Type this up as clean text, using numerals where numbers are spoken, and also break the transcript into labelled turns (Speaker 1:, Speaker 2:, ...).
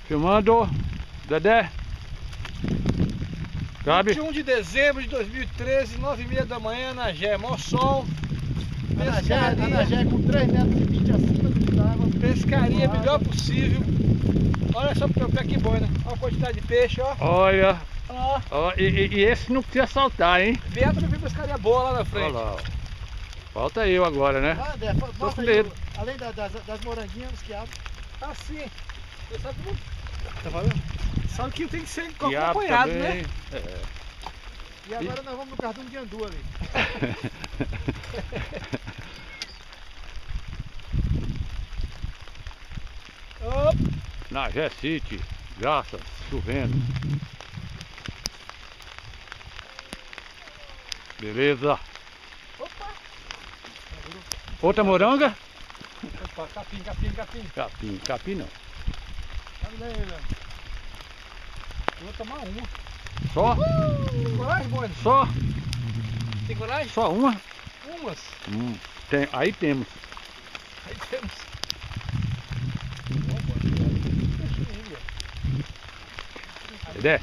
Speaker 1: Filmando. Dedé. Gabi.
Speaker 2: 21 de dezembro de 2013, 9h30 da manhã, na Gé, mó sol.
Speaker 3: Anagé com 3,20 m acima do nível da água.
Speaker 2: Pescaria melhor possível. Olha só pro pé que boina. Olha a quantidade de peixe, ó.
Speaker 1: Olha.
Speaker 2: Ó.
Speaker 1: Ó, e esse não precisa saltar, hein?
Speaker 2: Vier também pescaria boa lá na frente.
Speaker 1: Olha lá, ó. Falta eu agora, né?
Speaker 3: Ah, Dé,
Speaker 1: Tô
Speaker 3: mostra
Speaker 1: com
Speaker 3: aí,
Speaker 1: medo.
Speaker 3: além das moranguinhas, os quiabos.
Speaker 2: Assim. Você sabe que não... Tá falando? Sabe que tem que ser
Speaker 1: Quiabo
Speaker 2: acompanhado,
Speaker 1: também.
Speaker 2: né?
Speaker 1: É.
Speaker 3: E agora nós vamos no cardume de andu ali.
Speaker 2: Opa.
Speaker 1: Na Gé City, graças, chovendo. Beleza.
Speaker 2: Opa.
Speaker 1: Outra moranga?
Speaker 2: Opa, capim.
Speaker 1: Capim não.
Speaker 3: Olha aí, velho.
Speaker 2: Eu vou tomar uma.
Speaker 1: Só?
Speaker 2: Tem coragem, boina?
Speaker 1: Só?
Speaker 2: Tem coragem?
Speaker 1: Só uma?
Speaker 2: Umas.
Speaker 1: Aí temos.
Speaker 2: Aí temos.
Speaker 1: Dedé.